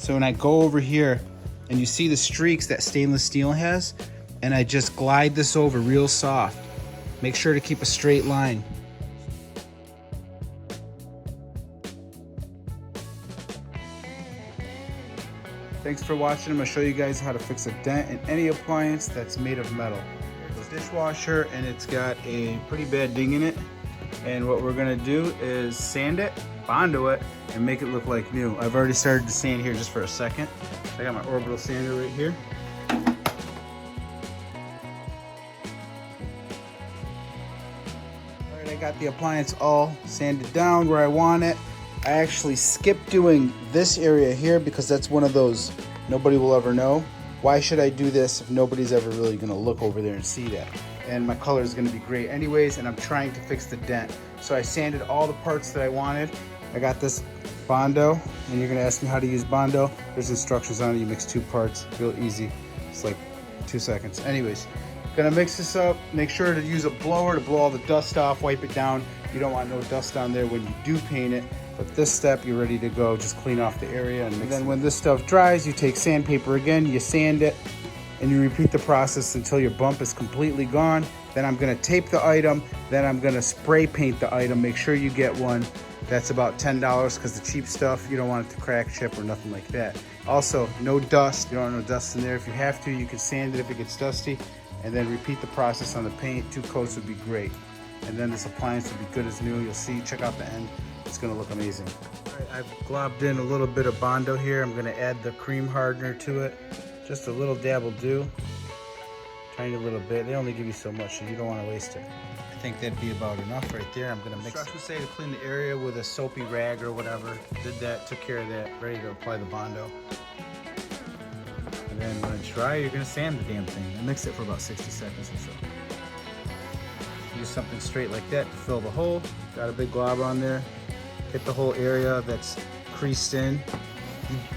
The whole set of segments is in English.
So when I go over here and you see the streaks that stainless steel has, and I just glide this over real soft. Make sure to keep a straight line. Thanks for watching. I'm gonna show you guys how to fix a dent in any appliance that's made of metal. Here's the dishwasher, and it's got a pretty bad ding in it. And what we're gonna do is sand it, Bondo it, and make it look like new. I've already started to sand here just for a second. I got my orbital sander right here. All right, I got the appliance all sanded down where I want it. I actually skipped doing this area here because that's one of those nobody will ever know. Why should I do this if nobody's ever really gonna look over there and see that? And my color is gonna be great anyways, and I'm trying to fix the dent. So I sanded all the parts that I wanted. I got this Bondo, and you're gonna ask me how to use Bondo. There's instructions on it. You mix 2 parts, real easy. It's like 2 seconds. Anyways, gonna mix this up. Make sure to use a blower to blow all the dust off, wipe it down. You don't want no dust on there when you do paint it. But this step, you're ready to go. Just clean off the area. And then when this stuff dries, you take sandpaper again, you sand it, and you repeat the process until your bump is completely gone. Then I'm gonna tape the item, then I'm gonna spray paint the item. Make sure you get one that's about $10 because the cheap stuff, you don't want it to crack, chip, or nothing like that. Also, no dust. You don't want no dust in there. If you have to, you can sand it if it gets dusty, and then repeat the process on the paint. 2 coats would be great. And then this appliance will be good as new. You'll see, check out the end. It's gonna look amazing. All right, I've globbed in a little bit of Bondo here. I'm gonna add the cream hardener to it. Just a little dab will do. Tiny little bit. They only give you so much, so you don't wanna waste it. I think that'd be about enough right there. I'm gonna mix. Instructions say to clean the area with a soapy rag or whatever. Did that, took care of that. Ready to apply the Bondo. And then when it's dry, you're gonna sand the damn thing and mix it for about 60 seconds or so. Use something straight like that to fill the hole. Got a big glob on there. Hit the whole area that's creased in.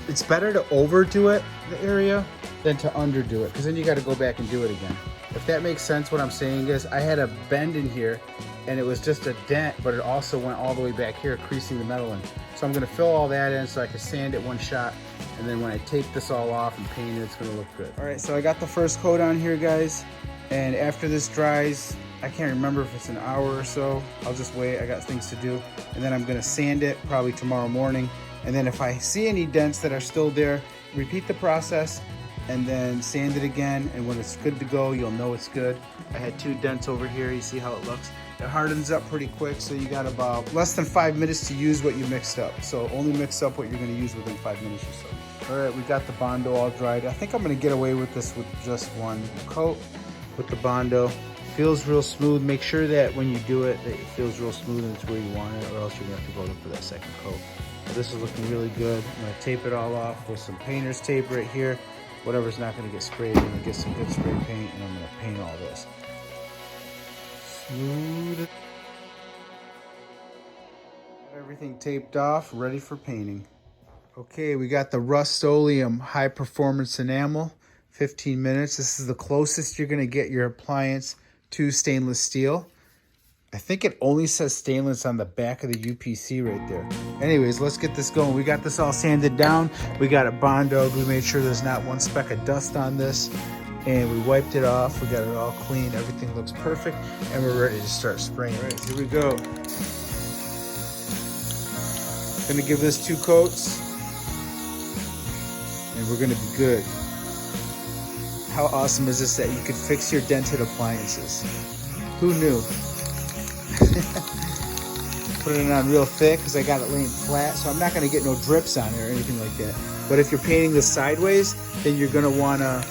It's better to overdo it, the area, than to underdo it, because then you got to go back and do it again. If that makes sense, what I'm saying is I had a bend in here and it was just a dent, but it also went all the way back here, creasing the metal in. So I'm gonna fill all that in so I can sand it one shot, and then when I take this all off and paint it, it's gonna look good. All right, so I got the first coat on here, guys, and after this dries, I can't remember if it's an hour or so. I'll just wait, I got things to do. And then I'm gonna sand it probably tomorrow morning. And then if I see any dents that are still there, repeat the process and then sand it again. And when it's good to go, you'll know it's good. I had 2 dents over here, you see how it looks? It hardens up pretty quick, so you got about less than 5 minutes to use what you mixed up. So only mix up what you're gonna use within 5 minutes or so. All right, we got the Bondo all dried. I think I'm gonna get away with this with just 1 coat with the Bondo. Feels real smooth. Make sure that when you do it, that it feels real smooth and it's where you want it, or else you're gonna have to go look for that second coat. But this is looking really good. I'm gonna tape it all off with some painter's tape right here. Whatever's not gonna get sprayed, I'm gonna get some good spray paint, and I'm gonna paint all this. Smooth. Got everything taped off, ready for painting. Okay, we got the Rust-Oleum high performance enamel. 15 minutes. This is the closest you're gonna get your appliance to stainless steel. I think it only says stainless on the back of the UPC right there. Anyways, let's get this going. We got this all sanded down. We got it Bondoed. We made sure there's not 1 speck of dust on this. And we wiped it off. We got it all clean. Everything looks perfect. And we're ready to start spraying. All right, here we go. Gonna give this 2 coats. And we're gonna be good. How awesome is this that you could fix your dented appliances? Who knew? Putting it on real thick because I got it laying flat, so I'm not going to get no drips on it or anything like that. But if you're painting this sideways, then you're going to want to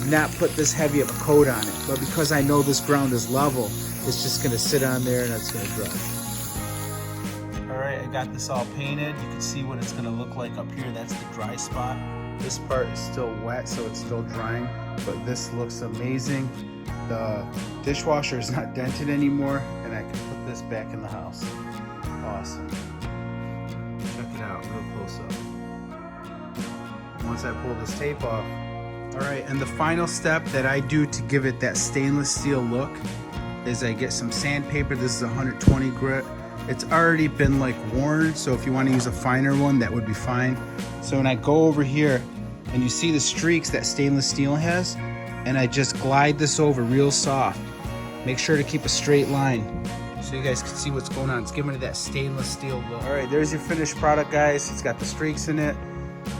not put this heavy of a coat on it. But because I know this ground is level, it's just going to sit on there and it's going to dry. All right, I got this all painted. You can see what it's going to look like up here. That's the dry spot. This part is still wet, so it's still drying, but this looks amazing. The dishwasher is not dented anymore, and I can put this back in the house. Awesome. Check it out, real close up. Once I pull this tape off. All right, and the final step that I do to give it that stainless steel look is I get some sandpaper. This is 120 grit. It's already been like worn, so if you want to use a finer one, that would be fine. So when I go over here and you see the streaks that stainless steel has, and I just glide this over real soft. Make sure to keep a straight line so you guys can see what's going on. It's giving it that stainless steel look. All right, there's your finished product, guys. It's got the streaks in it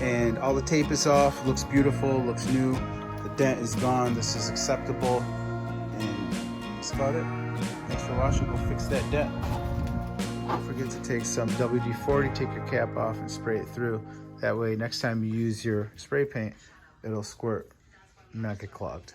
and all the tape is off. Looks beautiful, looks new. The dent is gone. This is acceptable. And that's about it. Thanks for watching. Go fix that dent. Don't forget to take some WD-40, take your cap off and spray it through. That way, next time you use your spray paint, it'll squirt and not get clogged.